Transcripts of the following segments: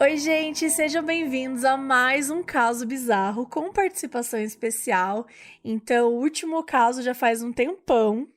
Oi, gente, sejam bem-vindos a mais um caso bizarro com participação especial. Então, o último caso já faz um tempão.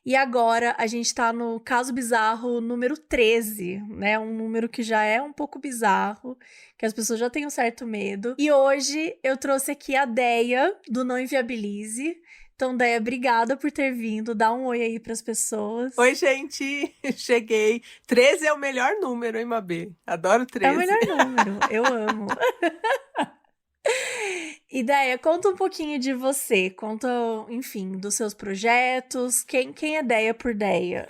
E agora a gente tá no caso bizarro número 13, né? Um número que já é um pouco bizarro, que as pessoas já têm um certo medo. E hoje eu trouxe aqui a Deia, do Não Inviabilize. Então, Deia, obrigada por ter vindo. Dá um oi aí pras pessoas. Oi, gente! Cheguei. 13 é o melhor número, hein, Mabê? Adoro É o 13. melhor número, eu amo. Ideia, conta um pouquinho de você, conta, enfim, dos seus projetos, quem é Deia por Deia?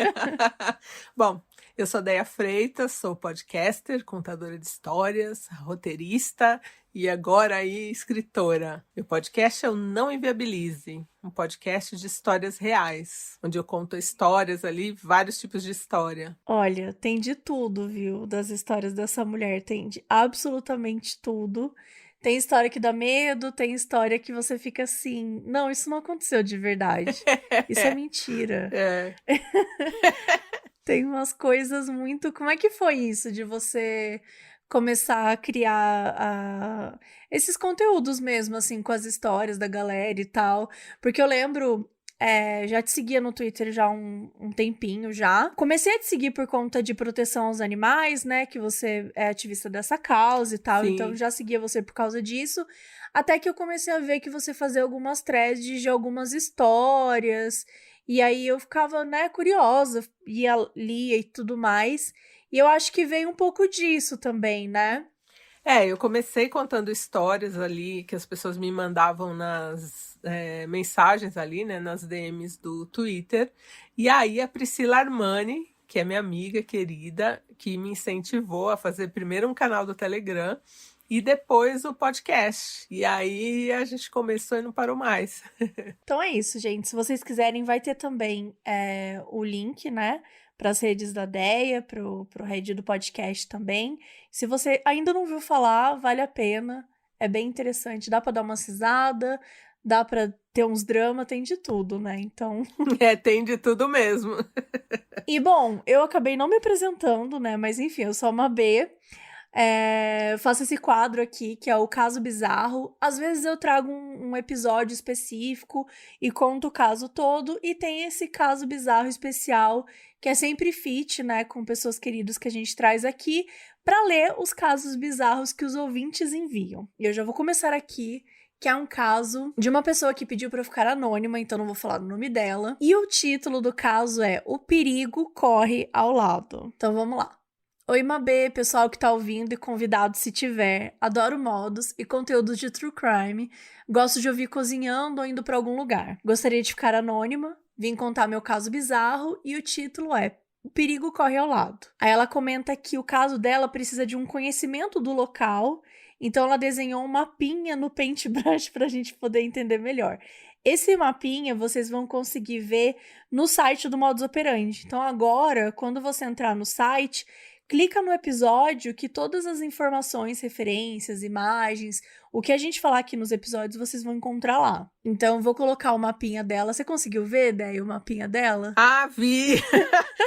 Bom, eu sou Deia Freitas, sou podcaster, contadora de histórias, roteirista e agora aí escritora. Meu podcast é o Não Inviabilize, um podcast de histórias reais, onde eu conto histórias ali, vários tipos de história. Olha, tem de tudo, viu, das histórias dessa mulher, tem de absolutamente tudo. Tem história que dá medo, tem história que você fica assim, não, isso não aconteceu de verdade, isso é mentira. É. Tem umas coisas muito. Como é que foi isso de você começar a criar esses conteúdos mesmo, assim, com as histórias da galera e tal? Porque eu lembro. Já te seguia no Twitter já há um tempinho já. Comecei a te seguir por conta de proteção aos animais, né? Que você é ativista dessa causa e tal. Então Sim. já seguia você por causa disso. Até que eu comecei a ver que você fazia algumas threads de algumas histórias. E aí eu ficava, né, curiosa, lia e tudo mais. E eu acho que veio um pouco disso também, né? Eu comecei contando histórias ali que as pessoas me mandavam nas mensagens ali, né, nas DMs do Twitter. E aí a Priscila Armani, que é minha amiga querida, que me incentivou a fazer primeiro um canal do Telegram e depois o podcast. E aí a gente começou e não parou mais. Então é isso, gente. Se vocês quiserem, vai ter também o link, né? Para as redes da Deia, pro rede do podcast também. Se você ainda não ouviu falar, vale a pena. É bem interessante. Dá para dar uma risada, dá para ter uns dramas, tem de tudo, né? Então. Tem de tudo mesmo. E bom, eu acabei não me apresentando, né? Mas enfim, eu sou uma B. Faço esse quadro aqui, que é o caso bizarro. Às vezes eu trago um episódio específico e conto o caso todo, e tem esse caso bizarro especial, que é sempre fit, né, com pessoas queridas que a gente traz aqui, para ler os casos bizarros que os ouvintes enviam. E eu já vou começar aqui, que é um caso de uma pessoa que pediu para eu ficar anônima, então não vou falar o nome dela. E o título do caso é O Perigo Corre ao Lado. Então vamos lá. Oi, Mabê, pessoal que tá ouvindo e convidado se tiver. Adoro modos e conteúdos de true crime. Gosto de ouvir cozinhando ou indo pra algum lugar. Gostaria de ficar anônima. Vim contar meu caso bizarro e o título é O Perigo Corre ao Lado. Aí ela comenta que o caso dela precisa de um conhecimento do local, então ela desenhou um mapinha no Paintbrush pra gente poder entender melhor. Esse mapinha vocês vão conseguir ver no site do Modus Operandi. Então agora, quando você entrar no site, clica no episódio que todas as informações, referências, imagens, o que a gente falar aqui nos episódios, vocês vão encontrar lá. Então, vou colocar o mapinha dela. Você conseguiu ver, Déia, o mapinha dela? Ah, vi!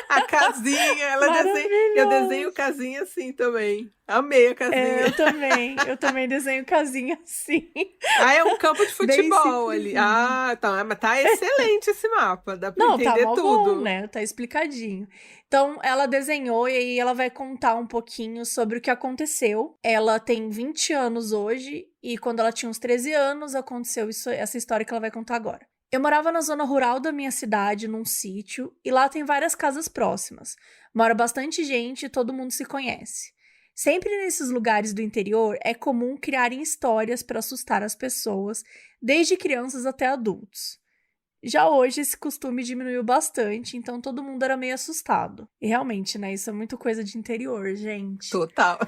A casinha, eu desenho Maravilhoso! casinha assim também. Amei a casinha. Eu também desenho casinha assim. Ah, é um campo de Bem futebol ali. simplesinho. Ah, tá, mas tá excelente esse mapa, dá pra Não, tá entender mó bom, tudo. né? Tá explicadinho. Então, ela desenhou e aí ela vai contar um pouquinho sobre o que aconteceu. Ela tem 20 anos hoje e quando ela tinha uns 13 anos aconteceu essa história que ela vai contar agora. Eu morava na zona rural da minha cidade, num sítio, e lá tem várias casas próximas. Mora bastante gente e todo mundo se conhece. Sempre nesses lugares do interior é comum criarem histórias para assustar as pessoas, desde crianças até adultos. Já hoje esse costume diminuiu bastante, então todo mundo era meio assustado. E realmente, né, isso é muito coisa de interior, gente. Total.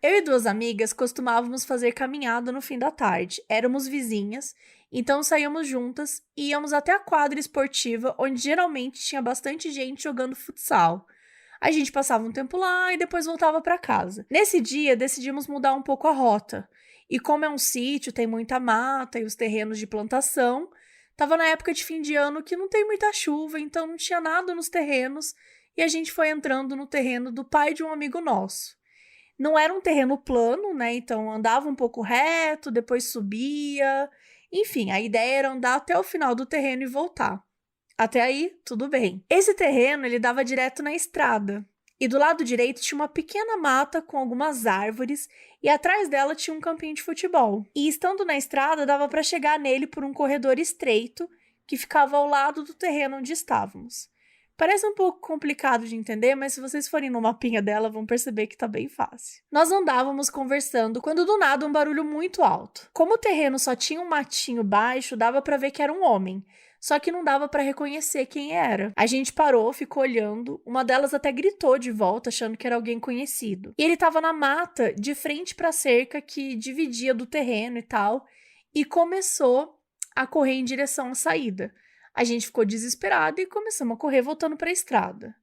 Eu e duas amigas costumávamos fazer caminhada no fim da tarde. Éramos vizinhas, então saíamos juntas e íamos até a quadra esportiva, onde geralmente tinha bastante gente jogando futsal. A gente passava um tempo lá e depois voltava para casa. Nesse dia, decidimos mudar um pouco a rota. E como é um sítio, tem muita mata e os terrenos de plantação, tava na época de fim de ano que não tem muita chuva, então não tinha nada nos terrenos, e a gente foi entrando no terreno do pai de um amigo nosso. Não era um terreno plano, né? Então andava um pouco reto, depois subia. Enfim, a ideia era andar até o final do terreno e voltar. Até aí, tudo bem. Esse terreno, ele dava direto na estrada. E do lado direito tinha uma pequena mata com algumas árvores e atrás dela tinha um campinho de futebol. E estando na estrada, dava para chegar nele por um corredor estreito que ficava ao lado do terreno onde estávamos. Parece um pouco complicado de entender, mas se vocês forem no mapinha dela, vão perceber que tá bem fácil. Nós andávamos conversando quando do nada um barulho muito alto. Como o terreno só tinha um matinho baixo, dava para ver que era um homem. Só que não dava para reconhecer quem era. A gente parou, ficou olhando. Uma delas até gritou de volta, achando que era alguém conhecido. E ele estava na mata, de frente para a cerca que dividia do terreno e tal, e começou a correr em direção à saída. A gente ficou desesperado e começamos a correr voltando para a estrada.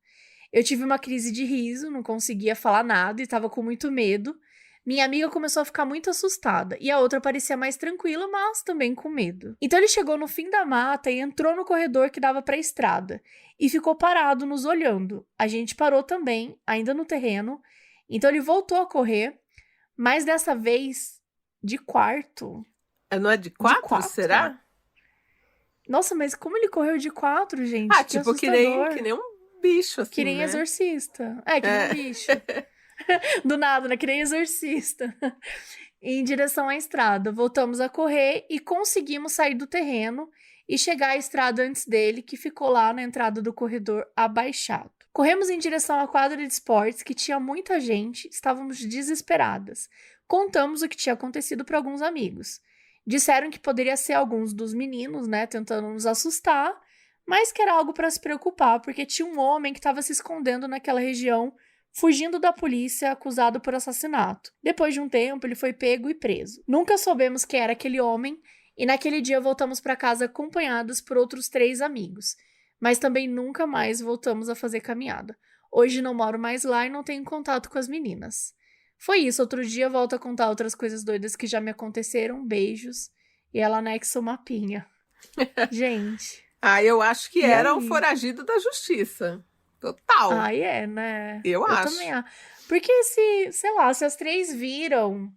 Eu tive uma crise de riso, não conseguia falar nada e estava com muito medo. Minha amiga começou a ficar muito assustada e a outra parecia mais tranquila, mas também com medo. Então ele chegou no fim da mata e entrou no corredor que dava para a estrada e ficou parado nos olhando. A gente parou também, ainda no terreno. Então ele voltou a correr, mas dessa vez de quarto. Não é de quatro, será? Nossa, mas como ele correu de 4, gente? Ah, que tipo, que nem um bicho, assim, que nem né? exorcista. Que nem um bicho. Do nada, né? Que nem exorcista. Em direção à estrada. Voltamos a correr e conseguimos sair do terreno e chegar à estrada antes dele, que ficou lá na entrada do corredor abaixado. Corremos em direção à quadra de esportes, que tinha muita gente, estávamos desesperadas. Contamos o que tinha acontecido para alguns amigos. Disseram que poderia ser alguns dos meninos, né, tentando nos assustar, mas que era algo para se preocupar, porque tinha um homem que estava se escondendo naquela região, fugindo da polícia, acusado por assassinato. Depois de um tempo, ele foi pego e preso. Nunca soubemos quem era aquele homem, e naquele dia voltamos para casa acompanhados por outros 3 amigos. Mas também nunca mais voltamos a fazer caminhada. Hoje não moro mais lá e não tenho contato com as meninas. Foi isso, outro dia volto a contar outras coisas doidas que já me aconteceram. Beijos. E ela anexa o mapinha. Gente. Eu acho que era o foragido da justiça. Total. Né? Eu acho. Também acho. Porque sei lá, se as 3 viram,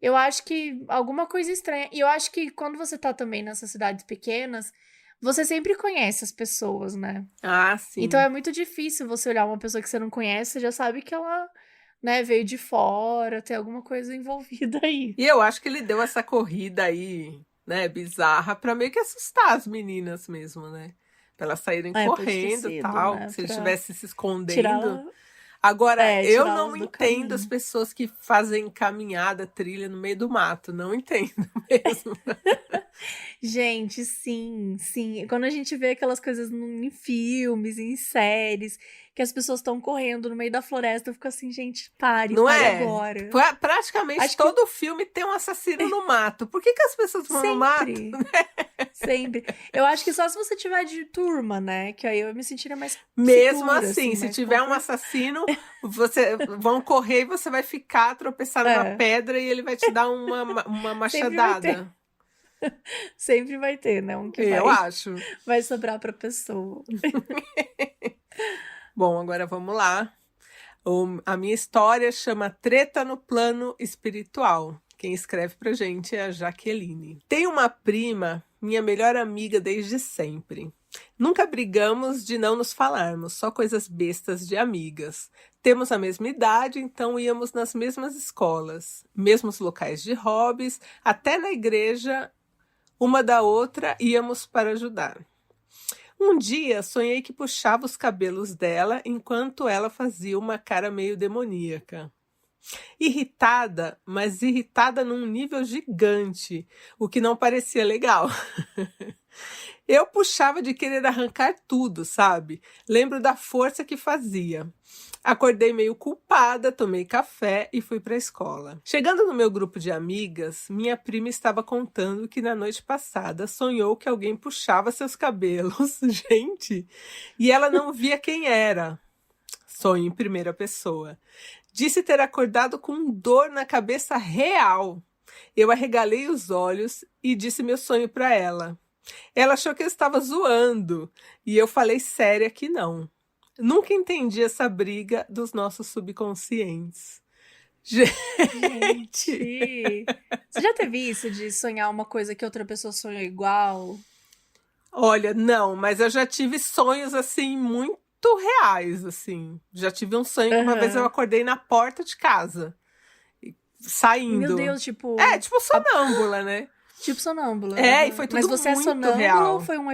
eu acho que alguma coisa estranha. E eu acho que quando você tá também nessas cidades pequenas, você sempre conhece as pessoas, né? Sim. Então é muito difícil você olhar uma pessoa que você não conhece, você já sabe que ela, né, veio de fora, tem alguma coisa envolvida aí. E eu acho que ele deu essa corrida aí, né, bizarra, pra meio que assustar as meninas mesmo, né? Pra elas saírem correndo e tal, né? se ele estivesse se escondendo. Tirar... Agora, eu não entendo as pessoas que fazem caminhada, trilha no meio do mato. Não entendo mesmo. Gente, sim. Quando a gente vê aquelas coisas em filmes, em séries, que as pessoas estão correndo no meio da floresta, eu fico assim, gente, pare agora. Praticamente todo filme tem um assassino no mato. Por que as pessoas vão no mato? Sempre. Eu acho que só se você tiver de turma, né? Que aí eu me sentiria mais mesmo segura, assim, se tiver um assassino, vão correr e você vai ficar tropeçando na pedra e ele vai te dar uma machadada. Sempre vai ter, né? Um que eu acho. Vai sobrar pra pessoa. Bom, agora vamos lá. A minha história chama Treta no Plano Espiritual. Quem escreve pra gente é a Jaqueline. Tenho uma prima, minha melhor amiga desde sempre. Nunca brigamos de não nos falarmos, só coisas bestas de amigas. Temos a mesma idade, então íamos nas mesmas escolas, mesmos locais de hobbies, até na igreja, uma da outra íamos para ajudar. Um dia sonhei que puxava os cabelos dela enquanto ela fazia uma cara meio demoníaca. Irritada, mas irritada num nível gigante, o que não parecia legal. Eu puxava de querer arrancar tudo, sabe? Lembro da força que fazia. Acordei meio culpada, tomei café e fui para a escola. Chegando no meu grupo de amigas, minha prima estava contando que na noite passada sonhou que alguém puxava seus cabelos, gente, e ela não via quem era. Sonho em primeira pessoa. Disse ter acordado com dor na cabeça real. Eu arregalei os olhos e disse meu sonho para ela. Ela achou que eu estava zoando e eu falei séria que não. Nunca entendi essa briga dos nossos subconscientes. Gente! Gente, você já teve isso de sonhar uma coisa que outra pessoa sonhou igual? Olha, não, mas eu já tive sonhos assim muito reais, assim. Já tive um sonho que uma vez eu Aham. acordei na porta de casa, Meu saindo. Deus, É, tipo, tipo sonâmbula, né? tipo sonâmbula. É, e Aham. foi Mas tudo você é muito sonâmbula ou real. foi um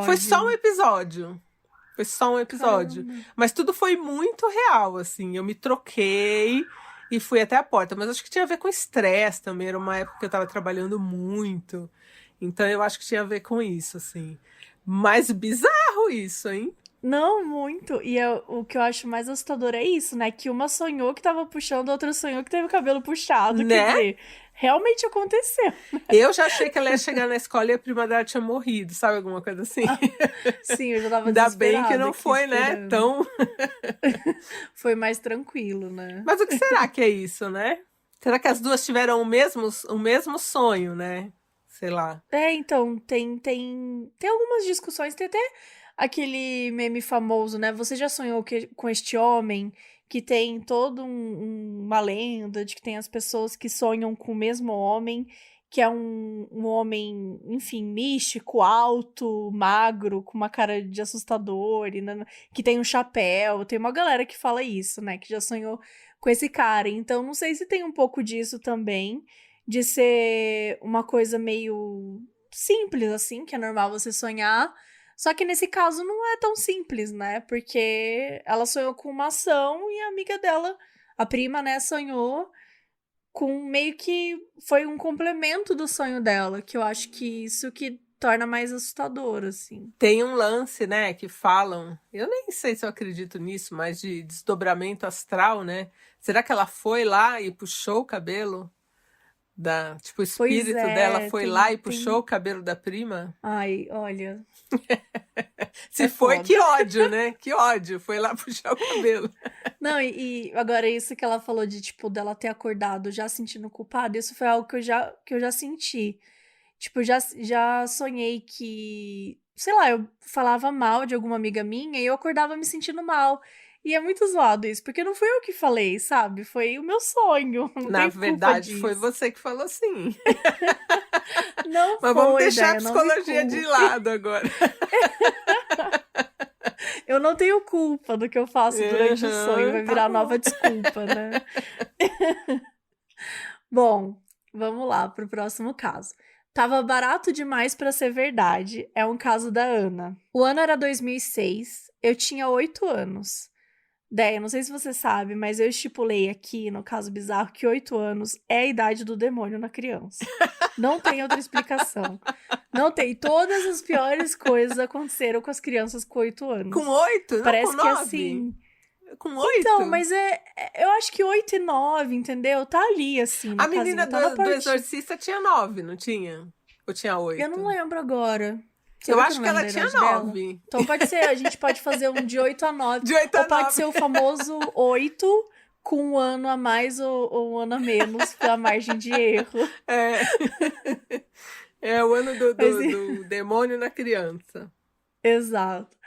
Foi só um episódio? episódio. Foi só um episódio. Caramba. Mas tudo foi muito real, assim. Eu me troquei e fui até a porta. Mas acho que tinha a ver com estresse também. Era uma época que eu tava trabalhando muito. Então eu acho que tinha a ver com isso, assim. Mas bizarro isso, hein? Não, muito. O que eu acho mais assustador é isso, né? Que uma sonhou que tava puxando, a outra sonhou que teve o cabelo puxado. Quer Né? dizer, realmente aconteceu. Eu já achei que ela ia chegar na escola e a prima dela tinha morrido, sabe? Alguma coisa assim. Sim, eu já tava Ainda bem que desesperada não aqui foi, né? esperando. Tão. Foi mais tranquilo, né? Mas o que será que é isso, né? Será que as duas tiveram o mesmo sonho, né? Sei lá. É, então, tem algumas discussões, tem até aquele meme famoso, né? Você já sonhou com este homem que tem todo uma lenda de que tem as pessoas que sonham com o mesmo homem, que é um homem, enfim, místico, alto, magro, com uma cara de assustador, que tem um chapéu. Tem uma galera que fala isso, né? Que já sonhou com esse cara. Então, não sei se tem um pouco disso também de ser uma coisa meio simples, assim, que é normal você sonhar. Só que nesse caso não é tão simples, né? Porque ela sonhou com uma ação e a amiga dela, a prima, né, sonhou com meio que foi um complemento do sonho dela, que eu acho que isso que torna mais assustador, assim. Tem um lance, né, que falam, eu nem sei se eu acredito nisso, mas de desdobramento astral, né? Será que ela foi lá e puxou o cabelo tipo, o Pois espírito dela é, foi lá e puxou o cabelo da prima? Ai, olha, Se é foi, foda. que ódio, né? Que ódio, foi lá puxar o cabelo. Não, e agora isso que ela falou de, tipo, dela ter acordado já sentindo culpada, isso foi algo que eu já senti. Tipo, já sonhei que, sei lá, eu falava mal de alguma amiga minha e eu acordava me sentindo mal. E é muito zoado isso, porque não fui eu que falei, sabe? Foi o meu sonho, não Na tenho culpa verdade, foi disso. você que falou sim. Não Mas vamos foi, deixar a ideia, não me psicologia de culpe. lado agora. Eu não tenho culpa do que eu faço durante o sonho, Uhum, vai tá virar bom. nova desculpa, né? Bom, vamos lá pro próximo caso. Tava barato demais pra ser verdade. É um caso da Ana. O ano era 2006, eu tinha 8 anos. Déia, não sei se você sabe, mas eu estipulei aqui, no caso bizarro, que 8 anos é a idade do demônio na criança. Não tem outra explicação. Não tem. Todas as piores coisas aconteceram com as crianças com 8 Com anos. 8, não com Parece que 9? assim. Com Então, 8? mas eu acho que 8 e 9, entendeu? Tá ali, assim, A na menina casinha. Tá na do parte. Exorcista tinha 9, não tinha? Ou tinha Eu não 8? lembro agora. Você Eu viu que eu acho não que lembro ela da tinha idade dela? 9. Então pode ser, a gente pode fazer um de 8 a 9. De 8 Ou a pode 9. ser o famoso 8 com um ano a mais ou um ano a menos pra margem de erro. É. É o ano do, Mas, do, do demônio na criança. exato.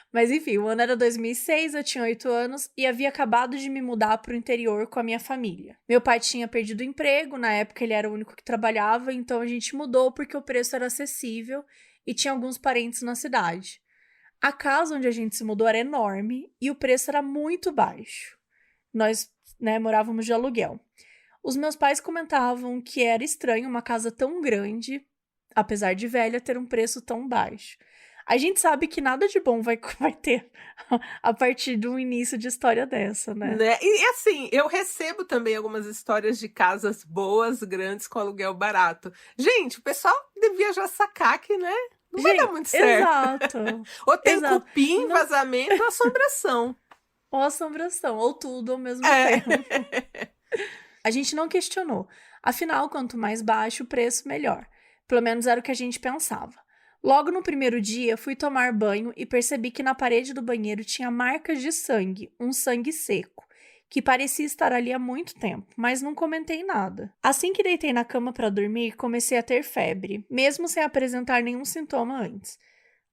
Mas enfim, o ano era 2006, eu tinha 8 anos e havia acabado de me mudar para o interior com a minha família. Meu pai tinha perdido o emprego, na época ele era o único que trabalhava, então a gente mudou porque o preço era acessível e tinha alguns parentes na cidade. A casa onde a gente se mudou era enorme e o preço era muito baixo. Nós, né, morávamos de aluguel. Os meus pais comentavam que era estranho uma casa tão grande, apesar de velha, ter um preço tão baixo. A gente sabe que nada de bom vai ter a partir do início de história dessa, né? Né? E assim, eu recebo também algumas histórias de casas boas, grandes, com aluguel barato. Gente, o pessoal devia já sacar que, né? Não vai dar Gente, muito certo. exato. Ou tem Exato. cupim, Não, vazamento ou assombração. ou assombração, ou tudo ao mesmo É. tempo. A gente não questionou. Afinal, quanto mais baixo o preço, melhor. Pelo menos era o que a gente pensava. Logo no primeiro dia, fui tomar banho e percebi que na parede do banheiro tinha marcas de sangue, um sangue seco, que parecia estar ali há muito tempo, mas não comentei nada. Assim que deitei na cama para dormir, comecei a ter febre, mesmo sem apresentar nenhum sintoma antes.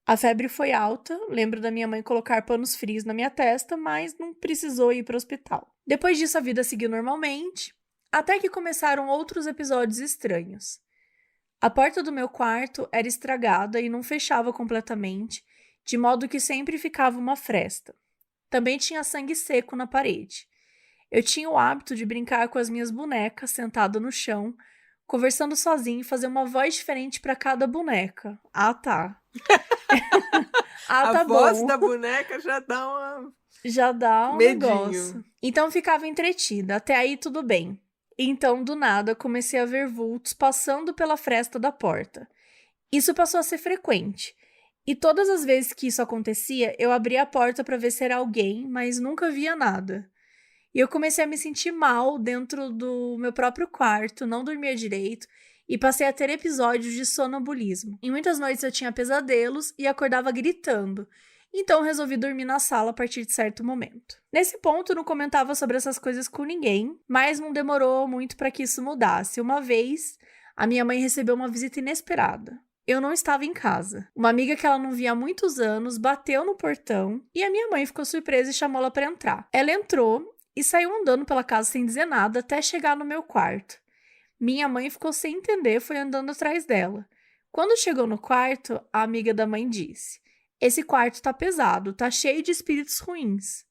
A febre foi alta, lembro da minha mãe colocar panos frios na minha testa, mas não precisou ir para o hospital. Depois disso, a vida seguiu normalmente. Até que começaram outros episódios estranhos. A porta do meu quarto era estragada e não fechava completamente, de modo que sempre ficava uma fresta. Também tinha sangue seco na parede. Eu tinha o hábito de brincar com as minhas bonecas sentada no chão, conversando sozinha e fazer uma voz diferente para cada boneca. Ah, tá. A Tá voz bom. da boneca já dá uma... Já dá um medinho. negócio. Então ficava entretida, até aí tudo bem. Então, do nada, comecei a ver vultos passando pela fresta da porta. Isso passou a ser frequente. E todas as vezes que isso acontecia, eu abria a porta para ver se era alguém, mas nunca via nada. E eu comecei a me sentir mal dentro do meu próprio quarto, não dormia direito e passei a ter episódios de sonambulismo. Em muitas noites eu tinha pesadelos e acordava gritando. Então resolvi dormir na sala a partir de certo momento. Nesse ponto, eu não comentava sobre essas coisas com ninguém, mas não demorou muito para que isso mudasse. Uma vez, a minha mãe recebeu uma visita inesperada. Eu não estava em casa. Uma amiga que ela não via há muitos anos bateu no portão e a minha mãe ficou surpresa e chamou ela para entrar. Ela entrou e saiu andando pela casa sem dizer nada até chegar no meu quarto. Minha mãe ficou sem entender e foi andando atrás dela. Quando chegou no quarto, a amiga da mãe disse: "Esse quarto tá pesado, tá cheio de espíritos ruins.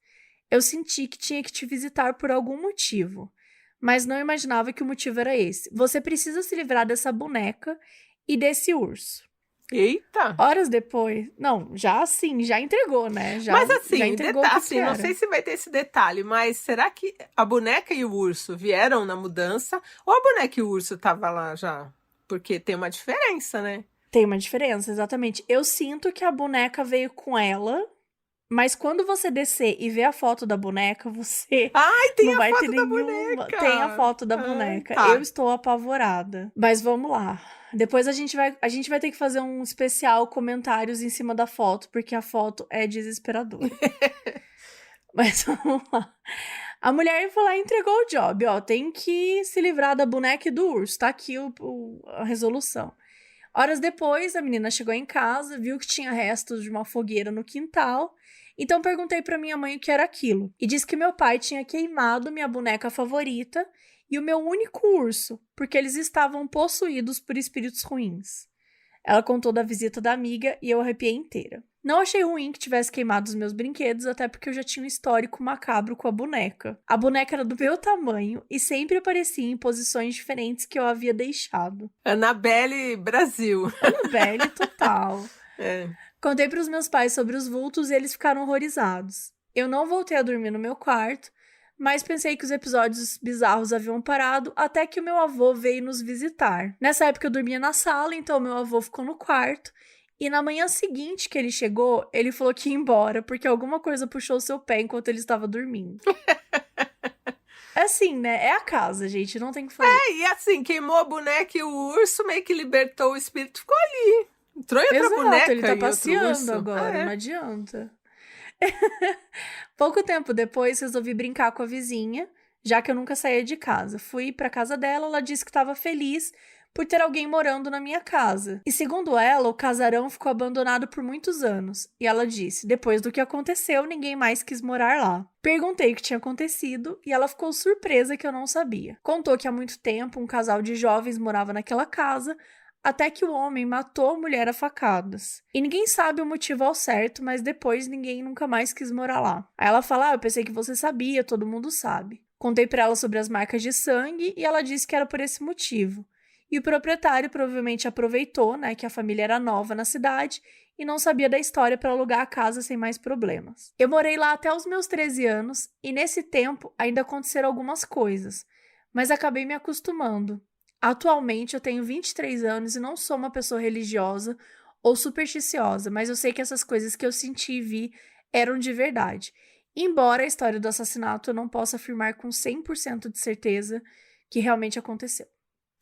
Eu senti que tinha que te visitar por algum motivo, mas não imaginava que o motivo era esse. Você precisa se livrar dessa boneca e desse urso." Eita! Horas depois... Não, já assim, já entregou, né? Mas assim, já entregou o que assim, não era. sei se vai ter esse detalhe, mas será que a boneca e o urso vieram na mudança? Ou a boneca e o urso estavam lá já? Porque tem uma diferença, né? Tem uma diferença, exatamente. Eu sinto que a boneca veio com ela, mas quando você descer e ver a foto da boneca, você Ai, tem não a vai ter foto da nenhuma. boneca! Tem a foto da Ai, boneca. tá. Eu estou apavorada. Mas vamos lá. Depois a gente vai ter que fazer um especial comentários em cima da foto, porque a foto é desesperadora. Mas vamos lá. A mulher foi lá e entregou o job, ó. Tem que se livrar da boneca e do urso. Tá aqui a resolução. Horas depois, a menina chegou em casa, viu que tinha restos de uma fogueira no quintal, então perguntei para minha mãe o que era aquilo. E disse que meu pai tinha queimado minha boneca favorita e o meu único urso, porque eles estavam possuídos por espíritos ruins. Ela contou da visita da amiga e eu arrepiei inteira. Não achei ruim que tivesse queimado os meus brinquedos, até porque eu já tinha um histórico macabro com a boneca. A boneca era do meu tamanho e sempre aparecia em posições diferentes que eu havia deixado. Annabelle Brasil. Annabelle total. É. Contei para os meus pais sobre os vultos e eles ficaram horrorizados. Eu não voltei a dormir no meu quarto, mas pensei que os episódios bizarros haviam parado até que o meu avô veio nos visitar. Nessa época eu dormia na sala, então meu avô ficou no quarto. E na manhã seguinte que ele chegou, ele falou que ia embora, porque alguma coisa puxou seu pé enquanto ele estava dormindo. É assim, né? É a casa, gente, não tem o que fazer. E assim, queimou a boneca e o urso, meio que libertou o espírito, ficou ali. Entrou em outra Exato, boneca ele tá e outro passeando urso. agora, não adianta. Pouco tempo depois, resolvi brincar com a vizinha, já que eu nunca saía de casa. Fui pra casa dela, ela disse que estava feliz por ter alguém morando na minha casa. E segundo ela, o casarão ficou abandonado por muitos anos. E ela disse, depois do que aconteceu, ninguém mais quis morar lá. Perguntei o que tinha acontecido e ela ficou surpresa que eu não sabia. Contou que há muito tempo um casal de jovens morava naquela casa, até que o homem matou a mulher a facadas. E ninguém sabe o motivo ao certo, mas depois ninguém nunca mais quis morar lá. Aí ela fala, eu pensei que você sabia, todo mundo sabe. Contei pra ela sobre as marcas de sangue e ela disse que era por esse motivo. E o proprietário provavelmente aproveitou, né, que a família era nova na cidade e não sabia da história para alugar a casa sem mais problemas. Eu morei lá até os meus 13 anos e nesse tempo ainda aconteceram algumas coisas, mas acabei me acostumando. Atualmente eu tenho 23 anos e não sou uma pessoa religiosa ou supersticiosa, mas eu sei que essas coisas que eu senti e vi eram de verdade. Embora a história do assassinato eu não possa afirmar com 100% de certeza que realmente aconteceu.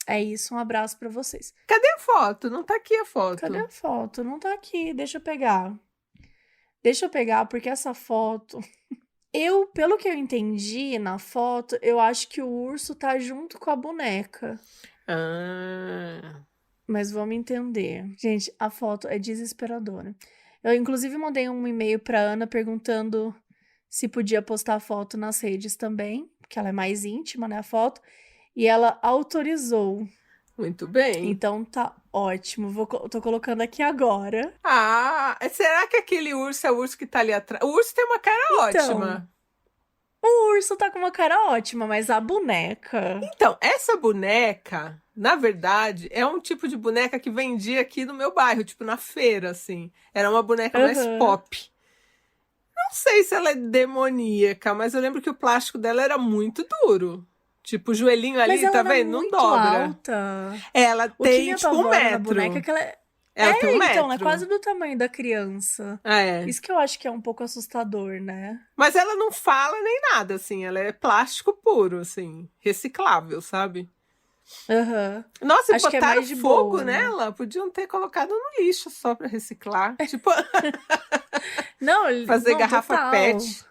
É isso, um abraço pra vocês. Cadê a foto? Não tá aqui a foto. Cadê a foto? Não tá aqui, deixa eu pegar. Deixa eu pegar, porque essa foto... pelo que eu entendi na foto, eu acho que o urso tá junto com a boneca. Ah. Mas vamos entender. Gente, a foto é desesperadora. Eu, inclusive, mandei um e-mail pra Ana perguntando se podia postar a foto nas redes também, porque ela é mais íntima, né, a foto. E ela autorizou. Muito bem. Então tá ótimo. Tô colocando aqui agora. Ah, será que aquele urso é o urso que tá ali atrás? O urso tem uma cara Então, ótima. o urso tá com uma cara ótima, mas a boneca. Então, essa boneca, na verdade, é um tipo de boneca que vendia aqui no meu bairro, tipo na feira, assim. Era uma boneca mais pop. Não sei se ela é demoníaca, mas eu lembro que o plástico dela era muito duro. Tipo, o joelhinho ali, Mas ela tá era vendo? Não muito dobra. alta. Ela O que tem, me tipo, 1 apavora na metro. boneca é que ela Ela tem 1 então, metro. ela é quase do tamanho da criança. É. Isso que eu acho que é um pouco assustador, né? Mas ela não fala nem nada, assim. Ela é plástico puro, assim. Reciclável, sabe? Aham. Nossa, e Acho que é botaram mais de fogo boa, né? nela? Podiam ter colocado no lixo só pra reciclar. Tipo, Não, fazer não, garrafa total. PET.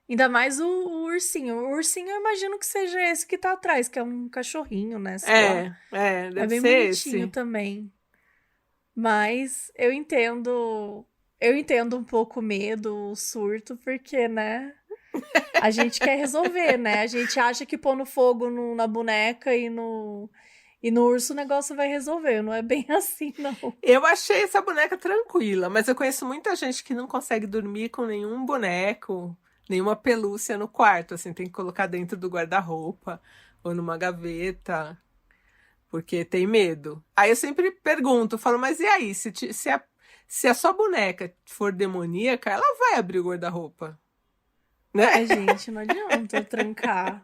Ainda mais o ursinho. O ursinho eu imagino que seja esse que tá atrás, que é um cachorrinho, né? Sei lá. É, deve É bem ser bonitinho esse. também. Mas eu entendo um pouco o medo, o surto, porque, né? A gente quer resolver, né? A gente acha que pondo fogo na boneca e no urso o negócio vai resolver. Não é bem assim, não. Eu achei essa boneca tranquila, mas eu conheço muita gente que não consegue dormir com nenhum boneco, nenhuma pelúcia no quarto, assim, tem que colocar dentro do guarda-roupa ou numa gaveta, porque tem medo. Aí eu sempre pergunto, falo, mas e aí, se a sua boneca for demoníaca, ela vai abrir o guarda-roupa, né? Gente, não adianta trancar.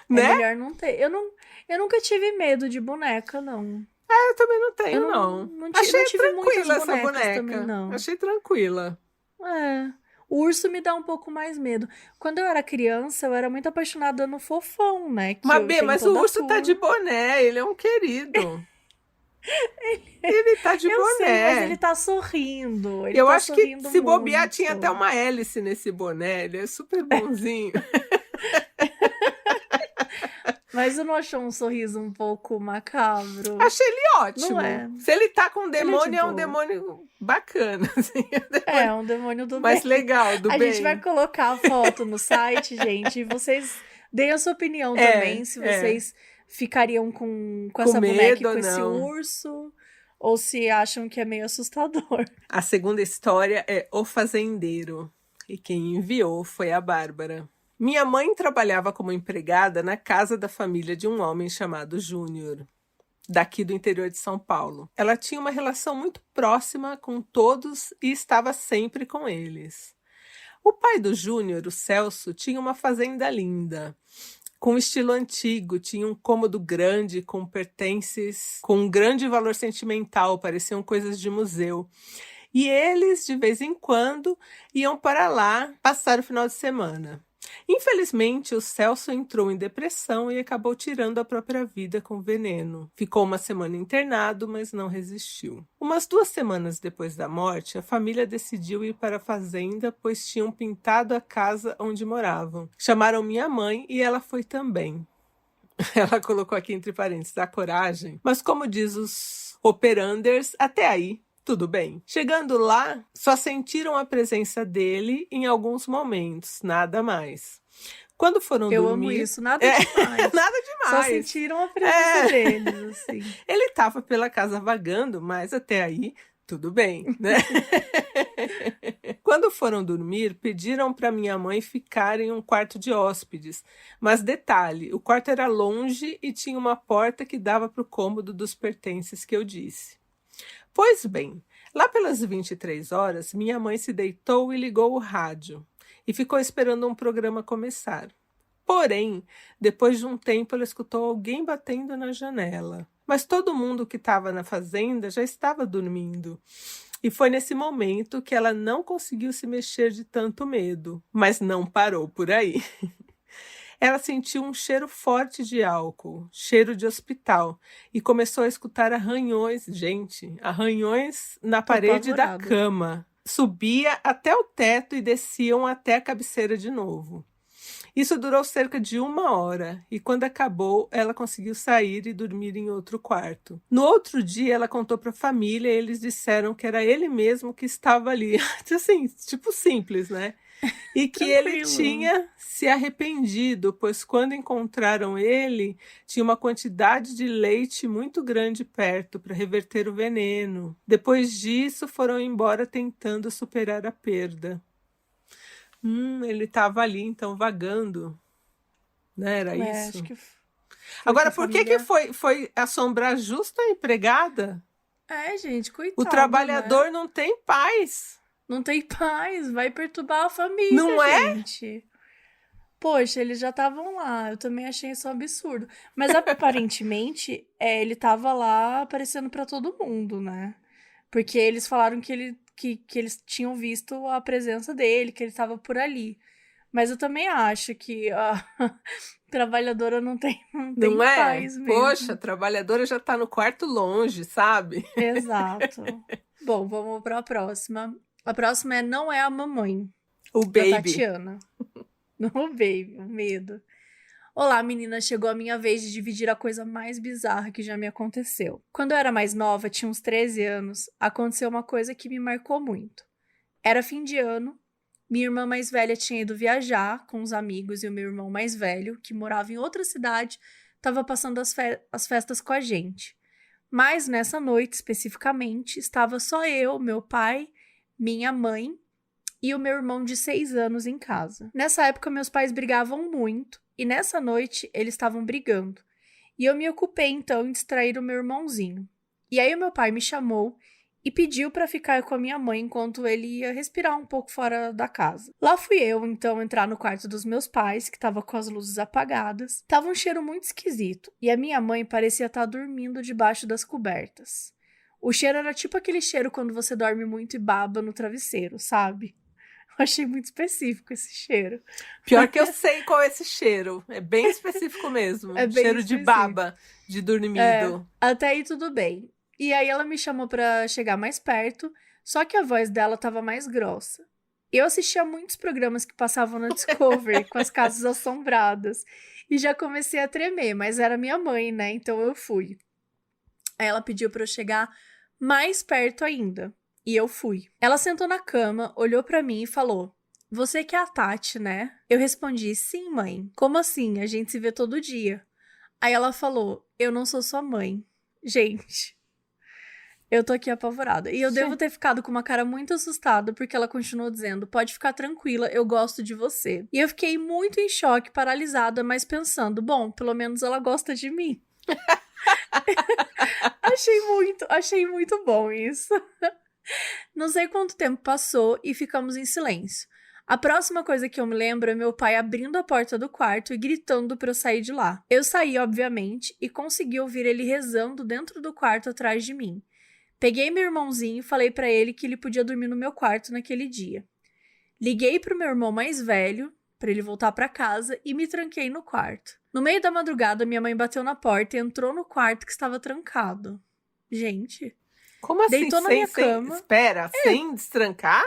Né? É melhor não ter. Eu nunca tive medo de boneca, não. Eu também não tenho, Eu não. não Achei tive muitas tranquila essa bonecas também, boneca. não. Achei tranquila. É. O urso me dá um pouco mais medo. Quando eu era criança, eu era muito apaixonada no Fofão, né? Que Mas, Bê, tem mas o toda a urso tá de tour. boné, ele é um querido. Ele tá de Eu sei, mas ele boné. tá sorrindo. Ele Eu tá acho que sorrindo se bobear tinha até muito. uma hélice nesse boné, ele é super bonzinho. Mas eu não achou um sorriso um pouco macabro? Achei ele Não ótimo. é. Se ele tá com um Ele é de demônio, é um boa. demônio bacana, assim, É, um demônio do mais bem. legal, do A bem. gente vai colocar a foto no site, gente, e vocês deem a sua opinião também, se vocês ficariam com essa boneca e medo com ou esse não. urso, ou se acham que é meio assustador. A segunda história é O Fazendeiro, e quem enviou foi a Bárbara. Minha mãe trabalhava como empregada na casa da família de um homem chamado Júnior, daqui do interior de São Paulo. Ela tinha uma relação muito próxima com todos e estava sempre com eles. O pai do Júnior, o Celso, tinha uma fazenda linda, com estilo antigo, tinha um cômodo grande com pertences com um grande valor sentimental, pareciam coisas de museu. E eles, de vez em quando, iam para lá passar o final de semana. Infelizmente, o Celso entrou em depressão e acabou tirando a própria vida com veneno. Ficou uma semana internado, mas não resistiu. Umas 2 semanas depois da morte, a família decidiu ir para a fazenda, pois tinham pintado a casa onde moravam. Chamaram minha mãe e ela foi também. Ela colocou aqui entre parênteses a coragem, mas como diz os operanders, até aí tudo bem. Chegando lá, só sentiram a presença dele em alguns momentos, nada mais. Quando foram Eu dormir... amo isso, nada demais. Nada demais. Só sentiram a presença deles, assim. Ele estava pela casa vagando, mas até aí tudo bem, né? Quando foram dormir, pediram para minha mãe ficar em um quarto de hóspedes. Mas detalhe, o quarto era longe e tinha uma porta que dava para o cômodo dos pertences que eu disse. Pois bem, lá pelas 23 horas, minha mãe se deitou e ligou o rádio e ficou esperando um programa começar. Porém, depois de um tempo, ela escutou alguém batendo na janela. Mas todo mundo que estava na fazenda já estava dormindo. E foi nesse momento que ela não conseguiu se mexer de tanto medo, mas não parou por aí. Ela sentiu um cheiro forte de álcool, cheiro de hospital, e começou a escutar arranhões, arranhões na parede da cama. Subia até o teto e desciam até a cabeceira de novo. Isso durou cerca de 1 hora, e quando acabou, ela conseguiu sair e dormir em outro quarto. No outro dia, ela contou para a família e eles disseram que era ele mesmo que estava ali. Assim, tipo simples, né? E que ele Tranquilo. tinha se arrependido, pois quando encontraram ele, tinha uma quantidade de leite muito grande perto para reverter o veneno. Depois disso, foram embora tentando superar a perda. Ele estava ali, então, vagando, né? Era Acho isso? que foi Agora, que a por que família... foi assombrar justo a empregada? Gente, O coitado, né? trabalhador não tem paz. Não tem paz, vai perturbar a família, Não é? gente. Poxa, eles já estavam lá. Eu também achei isso um absurdo. Mas aparentemente, ele tava lá aparecendo pra todo mundo, né? Porque eles falaram que eles tinham visto a presença dele, que ele tava por ali. Mas eu também acho que a trabalhadora não tem Não é? paz Poxa, a mesmo. trabalhadora já tá no quarto longe, sabe? Exato. Bom, vamos pra próxima. A próxima Não é a mamãe, O da baby. Tatiana. Não, baby, o medo. Olá, menina, chegou a minha vez de dividir a coisa mais bizarra que já me aconteceu. Quando eu era mais nova, tinha uns 13 anos, aconteceu uma coisa que me marcou muito. Era fim de ano, minha irmã mais velha tinha ido viajar com os amigos e o meu irmão mais velho, que morava em outra cidade, estava passando as festas com a gente. Mas nessa noite, especificamente, estava só eu, meu pai, minha mãe e o meu irmão de 6 anos em casa. Nessa época, meus pais brigavam muito e nessa noite eles estavam brigando. E eu me ocupei então em distrair o meu irmãozinho. E aí o meu pai me chamou e pediu para ficar com a minha mãe enquanto ele ia respirar um pouco fora da casa. Lá fui eu então entrar no quarto dos meus pais, que estava com as luzes apagadas. Tava um cheiro muito esquisito e a minha mãe parecia estar dormindo debaixo das cobertas. O cheiro era tipo aquele cheiro quando você dorme muito e baba no travesseiro, sabe? Eu achei muito específico esse cheiro. Pior que eu sei qual é esse cheiro. É bem específico mesmo. É bem Cheiro de específico. baba, de dormido. Até aí tudo bem. E aí ela me chamou pra chegar mais perto, só que a voz dela tava mais grossa. Eu assistia muitos programas que passavam na Discovery com as casas assombradas e já comecei a tremer, mas era minha mãe, né? Então eu fui. Aí ela pediu pra eu chegar mais perto ainda. E eu fui. Ela sentou na cama, olhou pra mim e falou: "Você que é a Tati, né?" Eu respondi: "Sim, mãe." "Como assim? A gente se vê todo dia." Aí ela falou: "Eu não sou sua mãe." Gente, eu tô aqui apavorada. E eu devo ter ficado com uma cara muito assustada, porque ela continuou dizendo: "Pode ficar tranquila, eu gosto de você." E eu fiquei muito em choque, paralisada, mas pensando: bom, pelo menos ela gosta de mim. Achei muito bom isso. Não sei quanto tempo passou e ficamos em silêncio. A próxima coisa que eu me lembro é meu pai abrindo a porta do quarto e gritando para eu sair de lá. Eu saí, obviamente, e consegui ouvir ele rezando dentro do quarto atrás de mim. Peguei meu irmãozinho e falei para ele que ele podia dormir no meu quarto naquele dia. Liguei pro meu irmão mais velho para ele voltar para casa e me tranquei no quarto. No meio da madrugada, minha mãe bateu na porta e entrou no quarto que estava trancado. Gente, Como assim? deitou na minha cama. Espera, sem destrancar?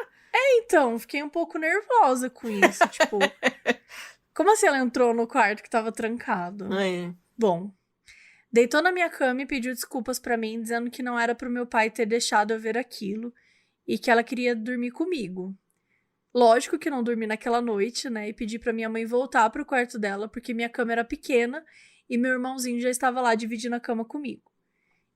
Então, fiquei um pouco nervosa com isso, tipo, como assim ela entrou no quarto que tava trancado? É. Bom, deitou na minha cama e pediu desculpas pra mim, dizendo que não era pro meu pai ter deixado eu ver aquilo e que ela queria dormir comigo. Lógico que não dormi naquela noite, né, e pedi pra minha mãe voltar pro quarto dela porque minha cama era pequena e meu irmãozinho já estava lá dividindo a cama comigo.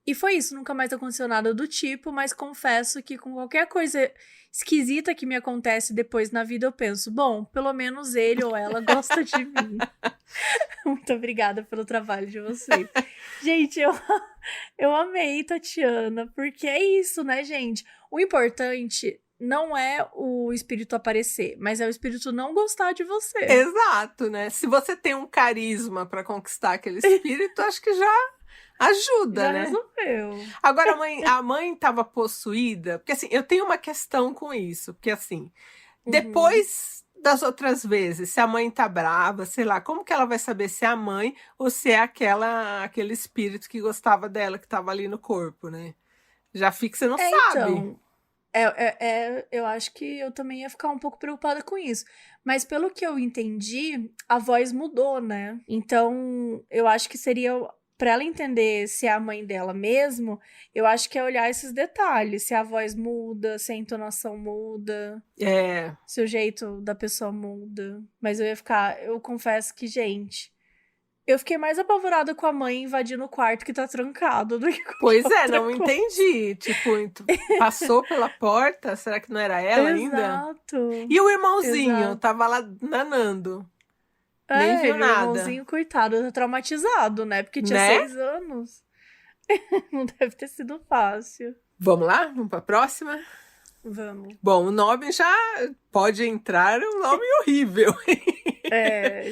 E foi isso, nunca mais aconteceu nada do tipo, mas confesso que com qualquer coisa esquisita que me acontece depois na vida, eu penso, bom, pelo menos ele ou ela gosta de mim. Muito obrigada pelo trabalho de vocês. Gente, eu amei, Tatiana, porque é isso, né, gente? O importante não é o espírito aparecer, mas é o espírito não gostar de você. Exato, né? Se você tem um carisma para conquistar aquele espírito, acho que já ajuda, Já né? resolveu. Agora, a mãe estava possuída, porque assim, eu tenho uma questão com isso, porque assim, depois das outras vezes, se a mãe tá brava, sei lá, como que ela vai saber se é a mãe ou se é aquele espírito que gostava dela, que tava ali no corpo, né? Já fica, você não sabe. Então, Eu acho que eu também ia ficar um pouco preocupada com isso. Mas pelo que eu entendi, a voz mudou, né? Então, eu acho que seria pra ela entender se é a mãe dela mesmo, eu acho que é olhar esses detalhes, se a voz muda, se a entonação muda, É, se o jeito da pessoa muda. Mas eu confesso que, gente, eu fiquei mais apavorada com a mãe invadindo o quarto que tá trancado do que qualquer pois é, outra não coisa. entendi. Tipo, passou pela porta, será que não era ela ainda? Exato. E o irmãozinho Exato. tava lá nanando, nem viu Ele, o nada, irmãozinho, coitado, tá traumatizado, né? Porque tinha né? 6 anos. Não deve ter sido fácil. Vamos lá? Vamos pra próxima? Vamos. Bom, o nome já pode entrar, é um nome horrível,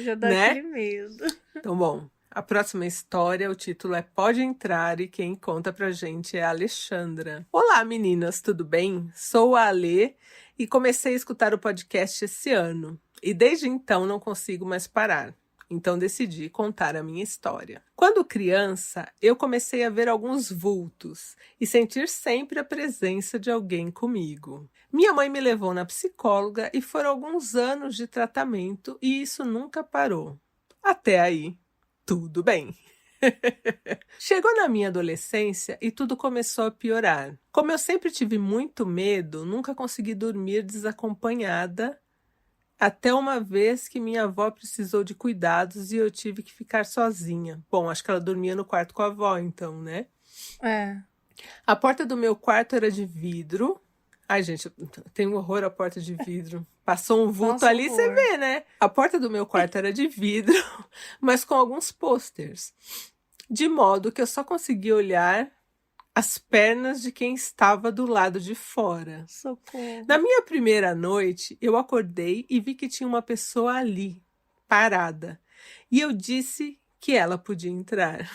Já dá né? aquele medo. Então, bom, a próxima história, o título é Pode Entrar e quem conta pra gente é a Alexandra. Olá, meninas, tudo bem? Sou a Ale e comecei a escutar o podcast esse ano. E desde então não consigo mais parar. Então decidi contar a minha história. Quando criança, eu comecei a ver alguns vultos e sentir sempre a presença de alguém comigo. Minha mãe me levou na psicóloga e foram alguns anos de tratamento e isso nunca parou. Até aí, tudo bem. Chegou na minha adolescência e tudo começou a piorar. Como eu sempre tive muito medo, nunca consegui dormir desacompanhada, até uma vez que minha avó precisou de cuidados e eu tive que ficar sozinha. Bom, acho que ela dormia no quarto com a avó, então, né? É. A porta do meu quarto era de vidro. Ai, gente, eu tenho horror à porta de vidro. Passou um vulto Nossa, ali, você horror. vê, né? A porta do meu quarto era de vidro, mas com alguns pôsteres. De modo que eu só conseguia olhar as pernas de quem estava do lado de fora. Socorro. Na minha primeira noite, eu acordei e vi que tinha uma pessoa ali, parada. E eu disse que ela podia entrar.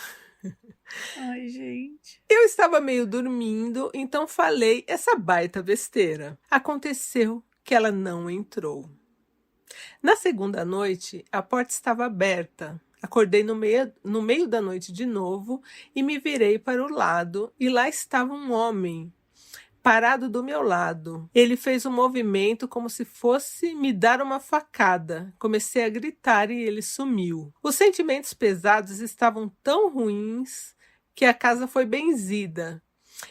Ai, gente. Eu estava meio dormindo, então falei essa baita besteira. Aconteceu que ela não entrou. Na segunda noite, a porta estava aberta. Acordei no meio da noite de novo e me virei para o lado, e lá estava um homem parado do meu lado. Ele fez um movimento como se fosse me dar uma facada. Comecei a gritar e ele sumiu. Os sentimentos pesados estavam tão ruins que a casa foi benzida.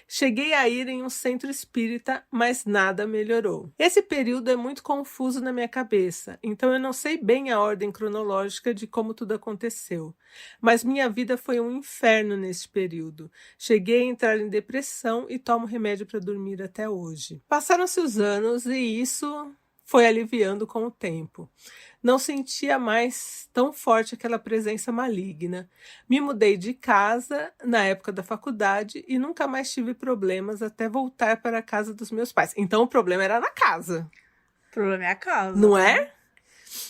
Cheguei a ir em um centro espírita, mas nada melhorou. Esse período é muito confuso na minha cabeça, então eu não sei bem a ordem cronológica de como tudo aconteceu. Mas minha vida foi um inferno nesse período. Cheguei a entrar em depressão e tomo remédio para dormir até hoje. Passaram-se os anos e isso foi aliviando com o tempo. Não sentia mais tão forte aquela presença maligna. Me mudei de casa na época da faculdade e nunca mais tive problemas até voltar para a casa dos meus pais. Então o problema era na casa, O problema é a casa, não né? é?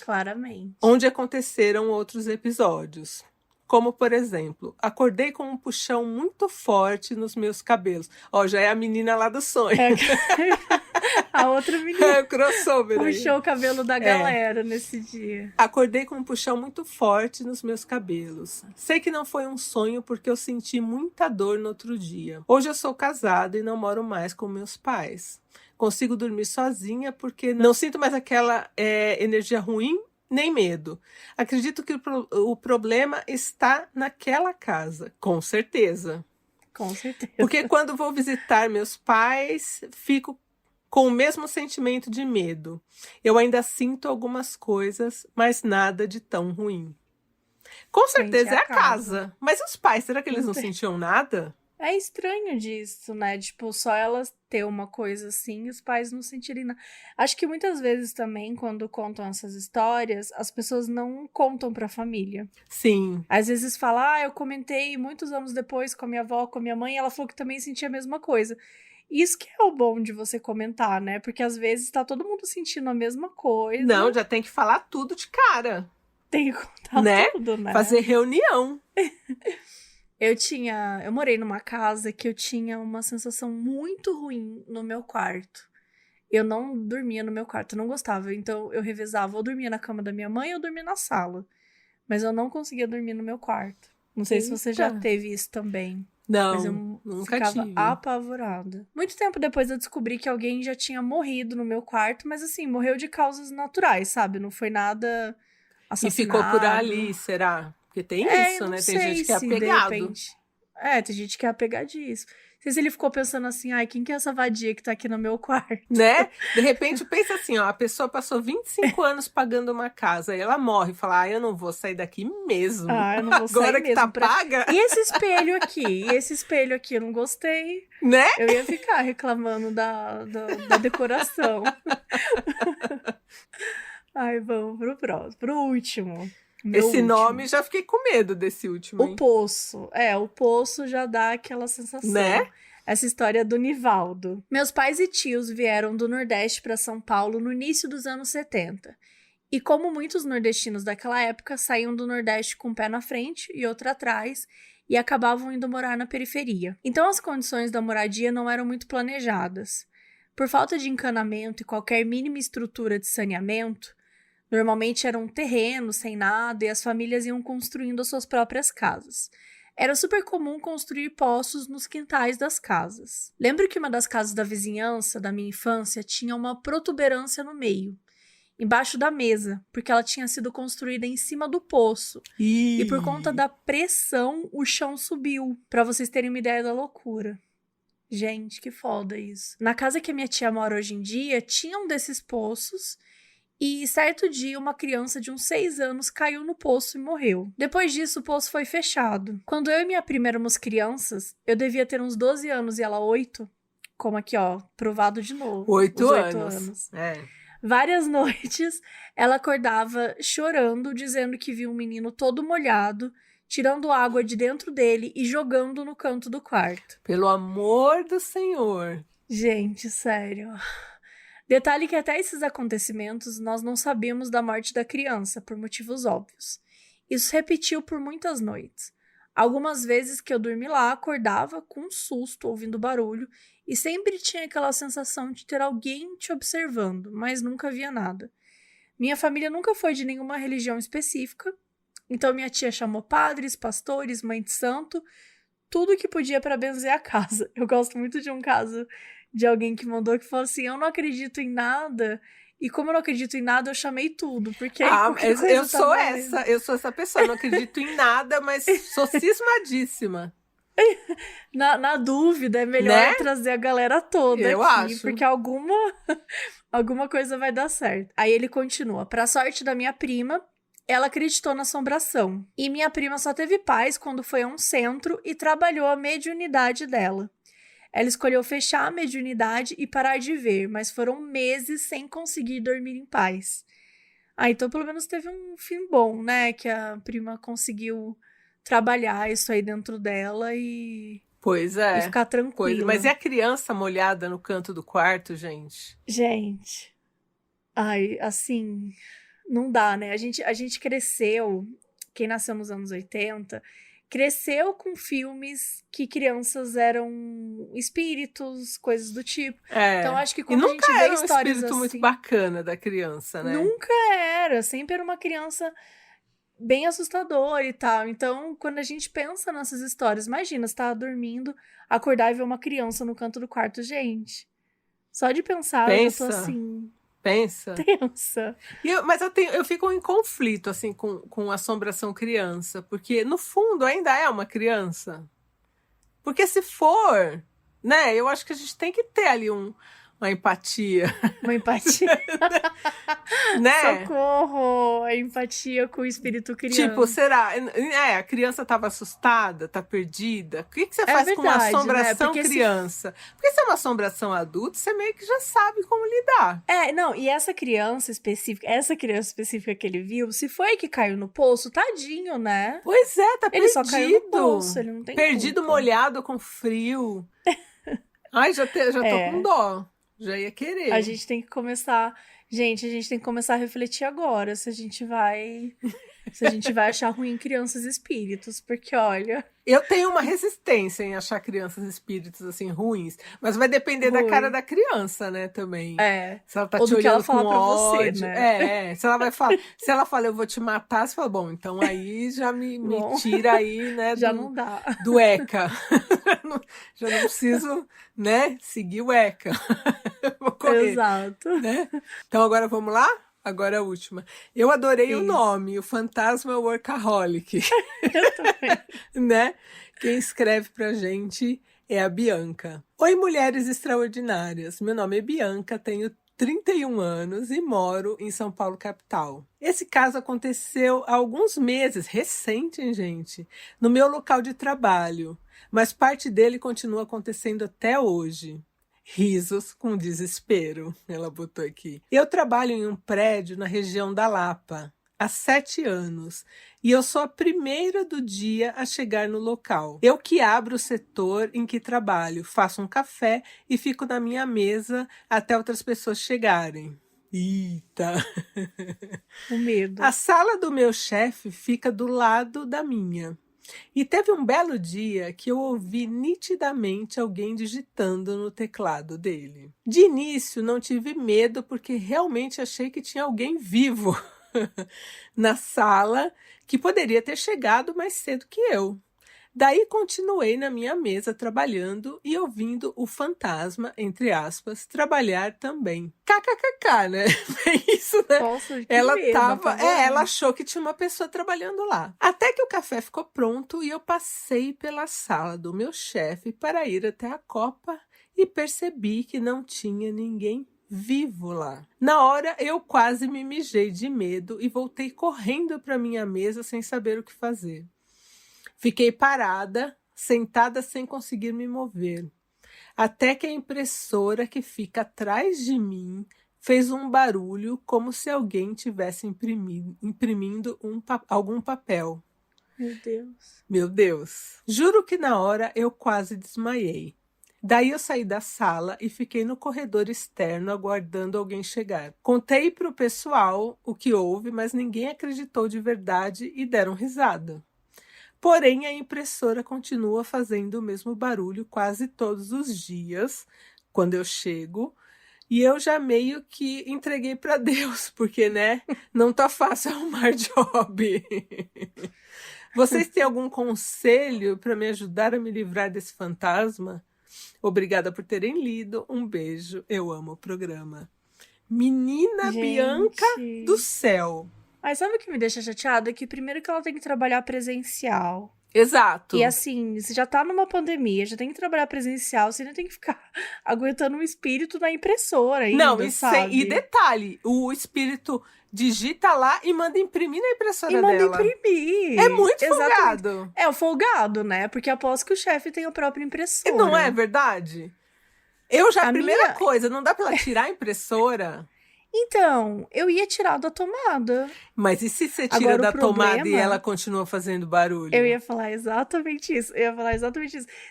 Claramente. Onde aconteceram outros episódios. Como, por exemplo, acordei com um puxão muito forte nos meus cabelos. Ó, já é a menina lá do sonho. É. A outra É menina o crossover aí. puxou o cabelo da galera nesse dia. Acordei com um puxão muito forte nos meus cabelos. Sei que não foi um sonho porque eu senti muita dor no outro dia. Hoje eu sou casada e não moro mais com meus pais. Consigo dormir sozinha porque não sinto mais aquela energia ruim nem medo. Acredito que o problema está naquela casa, com certeza. Com certeza. Porque quando vou visitar meus pais, fico com o mesmo sentimento de medo. Eu ainda sinto algumas coisas, mas nada de tão ruim. Com certeza é a casa. Mas os pais, será que eles não sentiam nada? É estranho disso, né? Tipo, só elas ter uma coisa assim, os pais não sentirem nada. Acho que muitas vezes também, quando contam essas histórias, as pessoas não contam pra família. Sim. Às vezes fala, eu comentei muitos anos depois com a minha avó, com a minha mãe, e ela falou que também sentia a mesma coisa. Isso que é o bom de você comentar, né? Porque às vezes tá todo mundo sentindo a mesma coisa. Não, já tem que falar tudo de cara. Tem que contar né? tudo, né? Fazer reunião. Eu morei numa casa que eu tinha uma sensação muito ruim no meu quarto. Eu não dormia no meu quarto, eu não gostava. Então eu revezava, ou dormia na cama da minha mãe ou dormia na sala. Mas eu não conseguia dormir no meu quarto. Não sei se você já Eita. teve isso também. Mas eu Não, nunca ficava tive. apavorada. Muito tempo depois eu descobri que alguém já tinha morrido no meu quarto, mas assim, morreu de causas naturais, sabe? Não foi nada E ficou por assassinado. ali, será? Porque tem Eu isso, não né? Tem gente sei que é se de apegado, repente. Tem gente que é apegadiço. Não sei se ele ficou pensando assim, ai, quem que é essa vadia que tá aqui no meu quarto? né? De repente pensa assim, ó, a pessoa passou 25 anos pagando uma casa, e ela morre e fala, eu não vou sair daqui mesmo. Ah, eu não vou sair Agora que tá mesmo. paga, E esse espelho aqui? E esse espelho aqui? Eu não gostei. né? Eu ia ficar reclamando da decoração. Ai, vamos pro próximo. Pro último. Meu Esse nome último. já fiquei com medo desse último, O hein? Poço. O Poço já dá aquela Né? sensação. Essa história do Nivaldo. Meus pais e tios vieram do Nordeste para São Paulo no início dos anos 70. E como muitos nordestinos daquela época, saíam do Nordeste com um pé na frente e outro atrás e acabavam indo morar na periferia. Então as condições da moradia não eram muito planejadas. Por falta de encanamento e qualquer mínima estrutura de saneamento, normalmente era um terreno sem nada e as famílias iam construindo as suas próprias casas. Era super comum construir poços nos quintais das casas. Lembro que uma das casas da vizinhança da minha infância tinha uma protuberância no meio, embaixo da mesa, porque ela tinha sido construída em cima do poço. E por conta da pressão, o chão subiu. Pra vocês terem uma ideia da loucura. Gente, que foda isso. Na casa que a minha tia mora hoje em dia, tinha um desses poços. E certo dia, uma criança de uns 6 anos caiu no poço e morreu. Depois disso, o poço foi fechado. Quando eu e minha prima éramos crianças, eu devia ter uns 12 anos e ela 8. Como aqui, ó, provado de novo. 8 Os 8 anos. anos. É. Várias noites, ela acordava chorando, dizendo que viu um menino todo molhado, tirando água de dentro dele e jogando no canto do quarto. Pelo amor do Senhor. Gente, sério. Detalhe que até esses acontecimentos nós não sabíamos da morte da criança, por motivos óbvios. Isso se repetiu por muitas noites. Algumas vezes que eu dormi lá, acordava com um susto, ouvindo barulho, e sempre tinha aquela sensação de ter alguém te observando, mas nunca via nada. Minha família nunca foi de nenhuma religião específica, então minha tia chamou padres, pastores, mãe de santo, tudo que podia para benzer a casa. Eu gosto muito de um caso de alguém que mandou que falou assim, eu não acredito em nada, e como eu não acredito em nada, eu chamei tudo, porque aí qualquer coisa eu tá sou valendo. eu sou essa pessoa, não acredito em nada, mas sou cismadíssima. Na dúvida, é melhor Né? trazer a galera toda Eu aqui, acho. porque alguma coisa vai dar certo. Aí ele continua. Pra sorte da minha prima, ela acreditou na assombração. E minha prima só teve paz quando foi a um centro e trabalhou a mediunidade dela. Ela escolheu fechar a mediunidade e parar de ver, mas foram meses sem conseguir dormir em paz. Então pelo menos teve um fim bom, né? Que a prima conseguiu trabalhar isso aí dentro dela e Pois é. ficar tranquila. Mas e a criança molhada no canto do quarto, gente? Gente, assim, não dá, né? A gente cresceu, quem nasceu nos anos 80, cresceu com filmes que crianças eram espíritos, coisas do tipo. Então acho que E quando a nunca gente vê era um histórias espírito muito assim, bacana da criança, né? nunca era, sempre era uma criança bem assustadora e tal. Então, quando a gente pensa nessas histórias, imagina, você tá dormindo, acordar e ver uma criança no canto do quarto, gente. Só de pensar, eu já tô assim, Pensa. tensa. Mas eu fico em conflito, assim, com assombração criança, porque no fundo ainda é uma criança. Porque se for, né, eu acho que a gente tem que ter ali uma empatia, Uma empatia. né? Socorro! A empatia com o espírito criança. Tipo, será? A criança estava assustada, tá perdida? O que você faz com uma verdade, né? assombração Porque criança? Porque se é uma assombração adulta, você meio que já sabe como lidar. Não, e essa criança específica que ele viu, se foi que caiu no poço, tadinho, né? Pois é, tá Ele perdido. só caiu no poço, ele não tem Perdido, culpa. molhado, com frio. Ai, já tô com dó. Já ia querer. A gente tem que começar a refletir agora se a gente vai Se a gente vai achar ruim crianças espíritos, porque olha, Eu tenho uma resistência em achar crianças espíritos assim ruins, mas vai depender da cara ruim. da criança, né, também. É. Se ela tá Ou te do que ela olhando com fala pra você, ódio. né? Se ela vai falar, se ela fala eu vou te matar, você fala, bom, então aí já me Bom, tira aí, né, já não dá. do ECA. Já não preciso, né, seguir o ECA. Vou correr, Exato. né? Então agora vamos lá? Agora a última. Eu adorei o Isso. nome, o Fantasma Workaholic. Eu também. Né? Quem escreve pra gente é a Bianca. Oi, mulheres extraordinárias. Meu nome é Bianca, tenho 31 anos e moro em São Paulo, capital. Esse caso aconteceu há alguns meses, recente, hein, gente? No meu local de trabalho, mas parte dele continua acontecendo até hoje. Risos com desespero, ela botou aqui. Eu trabalho em um prédio na região da Lapa há 7 anos e eu sou a primeira do dia a chegar no local. Eu que abro o setor em que trabalho, faço um café e fico na minha mesa até outras pessoas chegarem. Eita! O medo. A sala do meu chefe fica do lado da minha. E teve um belo dia que eu ouvi nitidamente alguém digitando no teclado dele. De início não tive medo porque realmente achei que tinha alguém vivo na sala que poderia ter chegado mais cedo que eu. Daí continuei na minha mesa trabalhando e ouvindo o fantasma, entre aspas, trabalhar também. KKKK, né? É isso, né? Nossa, que Ela medo, tava, apavorante. ela achou que tinha uma pessoa trabalhando lá. Até que o café ficou pronto e eu passei pela sala do meu chefe para ir até a copa e percebi que não tinha ninguém vivo lá. Na hora eu quase me mijei de medo e voltei correndo para minha mesa sem saber o que fazer. Fiquei parada, sentada sem conseguir me mover, até que a impressora que fica atrás de mim fez um barulho como se alguém tivesse imprimindo algum papel. Meu Deus. Meu Deus! Juro que na hora eu quase desmaiei. Daí eu saí da sala e fiquei no corredor externo aguardando alguém chegar. Contei para o pessoal o que houve, mas ninguém acreditou de verdade e deram risada. Porém, a impressora continua fazendo o mesmo barulho quase todos os dias, quando eu chego, e eu já meio que entreguei para Deus, porque, né, não tá fácil arrumar job. Vocês têm algum conselho para me ajudar a me livrar desse fantasma? Obrigada por terem lido. Um beijo. Eu amo o programa. Menina Bianca do Gente. céu. Mas sabe o que me deixa chateada? É que primeiro que ela tem que trabalhar presencial. Exato. E assim, você já tá numa pandemia, já tem que trabalhar presencial, você ainda tem que ficar aguentando um espírito na impressora ainda, Não, sabe? e detalhe, o espírito digita lá e manda imprimir na impressora E manda dela. imprimir. É muito Exatamente. folgado. É o folgado, né? Porque aposto que o chefe tem a própria impressora. Não é verdade? A primeira coisa, não dá pra ela tirar a impressora? Então, eu ia tirar da tomada. Mas e se você tira Agora, da o tomada e problema- ela continua fazendo barulho? Eu ia falar exatamente isso.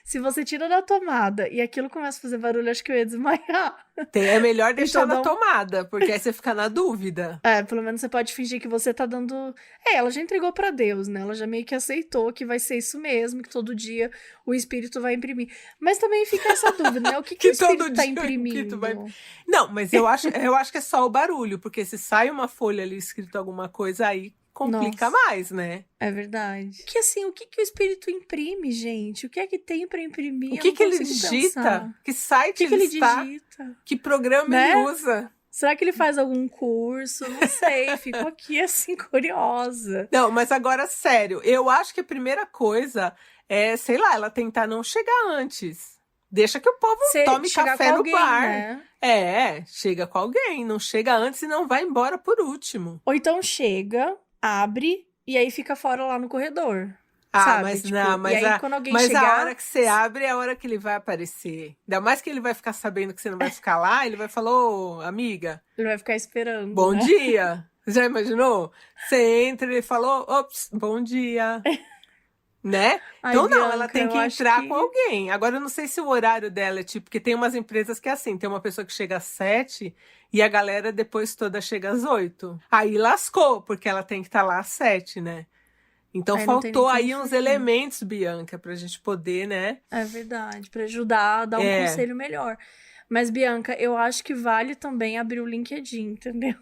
Se você tira da tomada e aquilo começa a fazer barulho, acho que eu ia desmaiar. É melhor deixar Então, na tomada, porque aí você fica na dúvida. É, pelo menos você pode fingir que você tá dando. É, ela já entregou pra Deus, né? Ela já meio que aceitou que vai ser isso mesmo, que todo dia o espírito vai imprimir. Mas também fica essa dúvida, né? O que o espírito todo tá dia o espírito imprimindo? vai- Não, mas eu acho que é só o barulho, porque se sai uma folha ali escrito alguma coisa, aí complica Nossa. mais, né? É verdade. Que assim, o que o espírito imprime, gente? O que é que tem pra imprimir? O Eu que não que ele consigo digita? pensar. Que O site que ele está? digita? Que programa Né? ele usa? Será que ele faz algum curso? Não sei, fico aqui assim, curiosa. Não, mas agora, sério, eu acho que a primeira coisa é, sei lá, ela tentar não chegar antes. Deixa que o povo tome chegar café com no alguém, bar. né? Chega com alguém, não chega antes e não vai embora por último. Ou então chega, abre e aí fica fora lá no corredor. Ah, sabe? mas Tipo, não, mas, e aí quando alguém mas chegar, a hora que você abre é a hora que ele vai aparecer. Ainda mais que ele vai ficar sabendo que você não vai ficar lá, ele vai falar, ô, amiga, ele vai ficar esperando. bom né? dia. Já imaginou? Você entra e ele falou, ops, bom dia. né? Ai, Então, não, ela Bianca, tem eu que acho entrar com que. alguém. Agora, eu não sei se o horário dela é tipo, porque tem umas empresas que é assim, tem uma pessoa que chega às 7 e a galera depois toda chega às 8. Aí lascou, porque ela tem que estar lá às 7, né? Então, Aí não tem nem faltou como aí uns fugir. elementos, Bianca, pra gente poder, né? É verdade, pra ajudar a dar um É. conselho melhor. Mas, Bianca, eu acho que vale também abrir o LinkedIn, entendeu?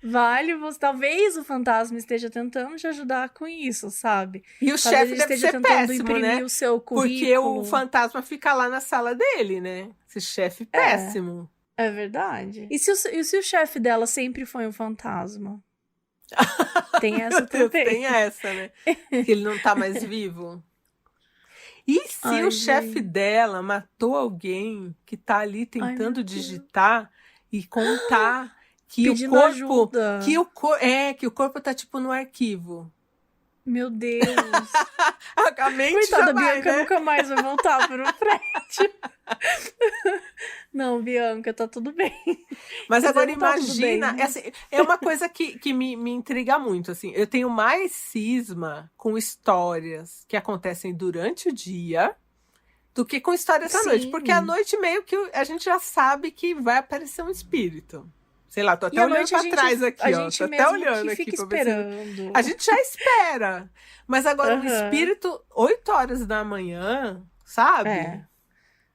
Vale, você, talvez o fantasma esteja tentando te ajudar com isso, sabe? E o Talvez chefe ele deve esteja ser tentando péssimo, imprimir né? o seu Porque o currículo. fantasma fica lá na sala dele, né? Esse chefe É, péssimo. é verdade. E se o chefe dela sempre foi um fantasma? Tem Meu essa Deus, também. tem essa, né? Que ele não tá mais vivo. E se o Ai, chefe gente. dela matou alguém que tá ali Ai, meu tentando Deus. digitar e contar que o Pedindo corpo, ajuda. que o corpo tá tipo no arquivo. Meu Deus. A mente já Coitada, a vai, Bianca né? nunca mais vai voltar para o prédio. Não, Bianca, tá tudo bem. Mas Quer dizer, agora não tá tudo bem, imagina, mas. é uma coisa que me intriga muito, assim. Eu tenho mais cisma com histórias que acontecem durante o dia do que com histórias à noite. Porque à Sim. noite meio que a gente já sabe que vai aparecer um espírito. Sei lá, tô E até à olhando noite a pra gente, trás a aqui, ó. gente Tô até mesmo olhando que aqui fica pra ver se... esperando. A gente já espera. Mas agora um Aham. espírito, 8 horas da manhã, sabe? É.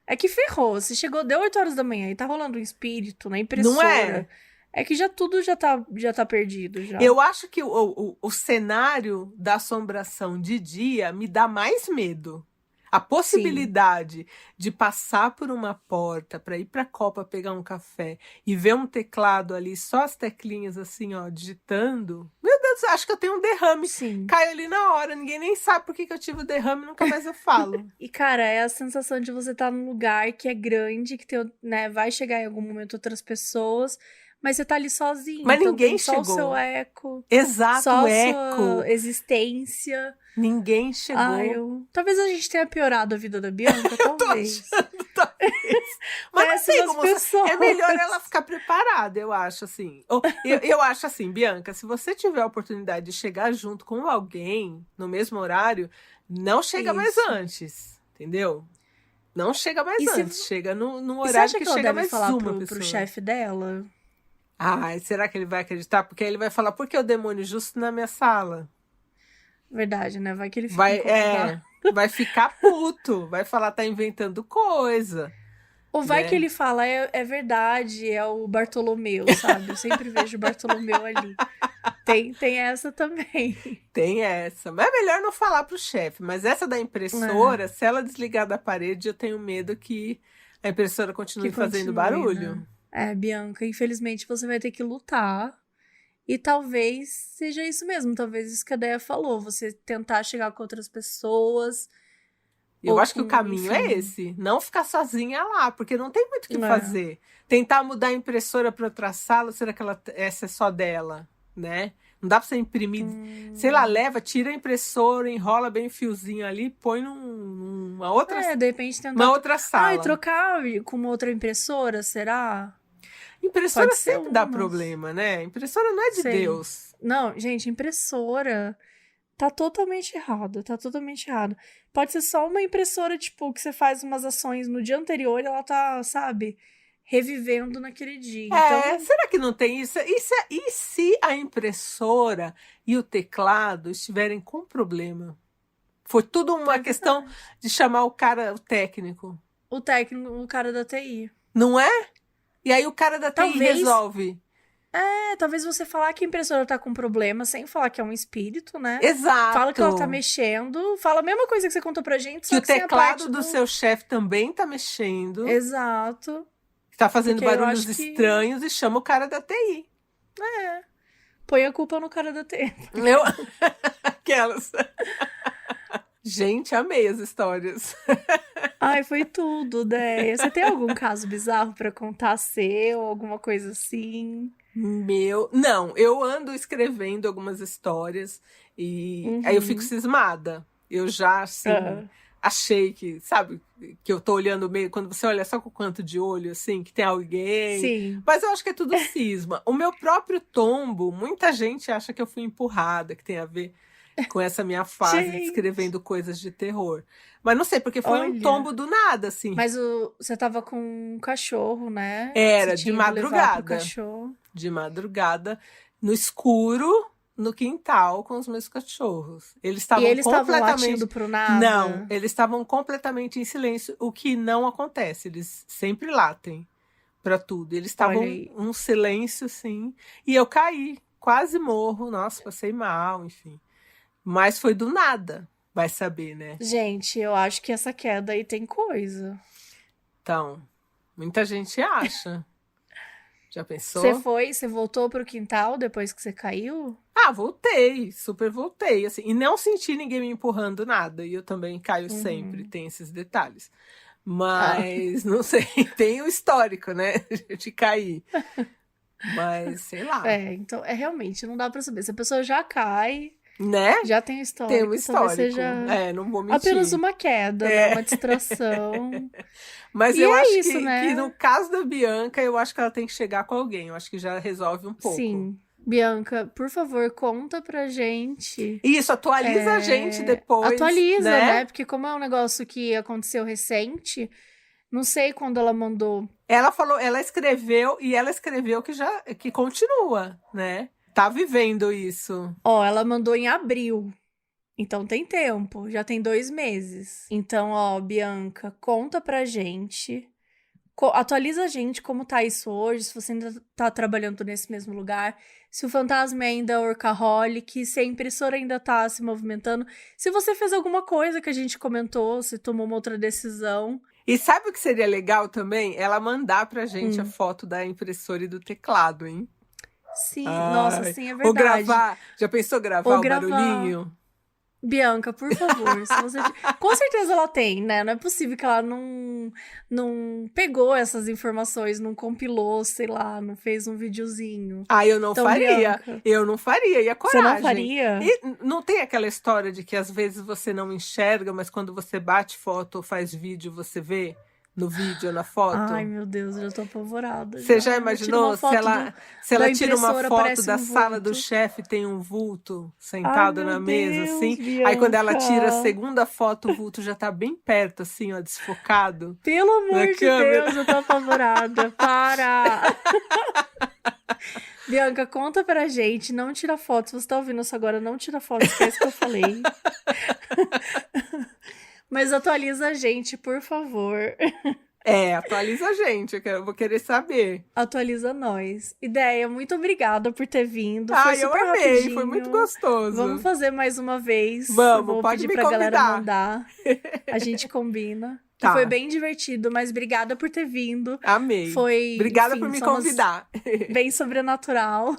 É que ferrou. Se chegou, deu 8 horas da manhã e tá rolando um espírito na Não impressora. é? É que já tudo já tá perdido já. Eu acho que o cenário da assombração de dia me dá mais medo. A Sim. possibilidade de passar por uma porta para ir para a copa pegar um café e ver um teclado ali, só as teclinhas assim, ó, digitando. Meu Deus, acho que eu tenho um derrame. Sim. Caio ali na hora, ninguém nem sabe por que que eu tive o derrame, nunca mais eu falo. E, cara, é a sensação de você estar num lugar que é grande, que tem, né, vai chegar em algum momento outras pessoas, mas você tá ali sozinho, Mas então tem ninguém só o seu chegou. eco, Exato, só o a sua eco. existência. Ninguém Ai, chegou. talvez a gente tenha piorado a vida da Bianca, Eu tô talvez. achando, talvez. Mas não tem Péssimas como. É pessoas. melhor ela ficar preparada, eu acho, assim. Eu acho assim, Bianca, se você tiver a oportunidade de chegar junto com alguém no mesmo horário, não chega mais Isso. antes, entendeu? Não chega mais E, se, antes. Chega no e você horário acha que que ela chega deve mais falar uma pro pessoa. chefe dela? Ai, será que ele vai acreditar? Porque aí ele vai falar, por que o demônio justo na minha sala? Verdade, né? Vai que ele fica Vai, incomodado. vai ficar puto, vai falar, tá inventando coisa, Ou vai que né? ele fala, é verdade, é o Bartolomeu, sabe? Eu sempre vejo o Bartolomeu ali. Tem essa também. Tem essa. Mas é melhor não falar pro chefe. Mas essa da É, impressora, se ela desligar da parede, eu tenho medo que a impressora que continue fazendo continue, né? barulho. É, Bianca, infelizmente você vai ter que lutar. E talvez seja isso mesmo, talvez isso que a Deia falou, você tentar chegar com outras pessoas, Eu ou acho que o com, caminho é enfim. esse. Não ficar sozinha lá, porque não tem muito o que É. fazer. Tentar mudar a impressora para outra sala, será que essa é só dela, né? Não dá para você imprimir, sei lá, Hum, leva, tira a impressora, enrola bem o fiozinho ali, põe de repente uma tentar. outra Ah, e sala. trocar com uma outra impressora, será? Impressora Pode ser sempre dá umas. problema, né? Impressora não é de Sei. Deus. Não, gente, impressora tá totalmente errado, tá totalmente errado. Pode ser só uma impressora, tipo, que você faz umas ações no dia anterior e ela tá, sabe, revivendo naquele dia. É, Então, será que não tem isso? E se a impressora e o teclado estiverem com problema? Foi tudo uma é questão verdade. de chamar o cara, o técnico, O técnico, o cara da TI. não é? E aí o cara da TI Talvez, resolve. talvez você falar que a impressora tá com problema, sem falar que é um espírito, né? Fala que ela tá Exato. mexendo, fala a mesma coisa que você contou pra gente, Que só o que sem a teclado parte do do. seu chefe também está mexendo, Exato. está fazendo Porque eu barulhos acho que. estranhos e chama o cara da TI. Põe a culpa no cara da TI. Eu... Aquelas. Gente, amei as histórias. Ai, foi tudo, né? Você tem algum caso bizarro pra contar seu, alguma coisa assim? Não, eu ando escrevendo algumas histórias e aí eu fico Uhum. cismada. Eu já, assim, Ah, achei que, sabe, que eu tô olhando meio, quando você olha só com o canto de olho, assim, que tem alguém. sim. Mas eu acho que é tudo cisma. O meu próprio tombo, muita gente acha que eu fui empurrada, que tem a ver. com essa minha fase de Gente, escrevendo coisas de terror. Mas não sei, porque foi um olha. tombo do nada, assim. Mas você tava com um cachorro, né? Você Era de tinha ido levar pro madrugada. cachorro. De madrugada, no escuro, no quintal, com os meus cachorros. Eles E estavam eles estavam completamente. latindo pro Não, nada. eles estavam completamente em silêncio, o que não acontece. Eles sempre latem para tudo. Eles Olha estavam aí. um silêncio, assim. E eu caí, quase morro. Nossa, passei mal, enfim. Mas foi do nada, vai saber, né? Gente, eu acho que essa queda aí tem coisa. Então, muita gente acha. Já pensou? Você voltou pro quintal depois que você caiu? Ah, voltei, super voltei, assim, e não senti ninguém me empurrando nada, e eu também caio sempre, Uhum. tem esses detalhes. Ah, Mas, não sei, tem o histórico, né, de cair, mas sei lá, então, realmente, não dá pra saber. Se a pessoa já cai, né? já tem o Tem um histórico, talvez histórico, seja não vou apenas mentir. uma queda, né? É, Uma distração. mas E eu é acho isso, que no né? caso da Bianca, eu acho que ela tem que chegar com alguém, eu acho que já resolve um pouco. Sim. Bianca, por favor, conta pra gente. Isso, atualiza a gente depois, Atualiza, né? né? Porque como é um negócio que aconteceu recente, não sei quando ela mandou. Ela falou, ela escreveu que continua, né? Tá vivendo isso. Ó, ela mandou em abril. Então tem tempo, já tem 2 meses. Então, ó, Bianca, conta pra gente. Atualiza a gente como tá isso hoje, se você ainda tá trabalhando nesse mesmo lugar, se o fantasma ainda é workaholic, se a impressora ainda tá se movimentando, se você fez alguma coisa que a gente comentou, se tomou uma outra decisão. E sabe o que seria legal também? Ela mandar pra gente a Hum. foto da impressora e do teclado, hein? Sim, nossa, Ai. sim, é Ou verdade. gravar, já pensou Ou gravar o gravar. barulhinho? Bianca, por favor, se você... Com certeza ela tem, né? Não é possível que ela não pegou essas informações, não compilou, sei lá, não fez um videozinho. Ah, eu não Então, faria. Bianca, Eu não faria. E a você não coragem? faria? E não tem aquela história de que às vezes você não enxerga, mas quando você bate foto ou faz vídeo, você vê no vídeo ou na Ai, foto? meu Deus, eu já tô apavorada Você já já. Tira uma imaginou se foto se da ela tira uma impressora, foto parece da um sala do vulto. chefe, tem um vulto Ai, sentado meu na mesa, Deus, assim? Aí quando ela tira a Bianca. segunda foto, o vulto já tá bem perto, assim, ó, desfocado Pelo na amor de Deus, câmera. eu tô apavorada. Para! Bianca, conta pra gente, não tira foto. Se você tá ouvindo isso agora, não tira foto, esquece que eu falei. Mas atualiza a gente, por favor. Atualiza a gente, eu vou querer saber. Atualiza nós. Ideia, muito obrigada por ter vindo. Foi Ai, eu super amei, foi muito rapidinho. Vamos gostoso. fazer mais uma vez. Eu Vamos, vou pode pedir me pra galera convidar. mandar. A gente combina. Que foi Tá, bem divertido, mas obrigada por ter vindo. amei. Foi, Obrigada por enfim, me cenas convidar. bem sobrenatural.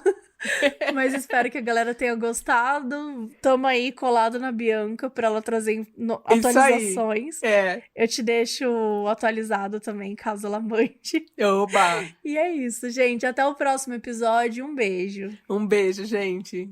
Mas espero que a galera tenha gostado. Tamo aí colado na Bianca pra ela trazer Isso aí. atualizações. É, Eu te deixo atualizado também, caso ela mande. oba. E é isso, gente. Até o próximo episódio. Um beijo. Um beijo, gente.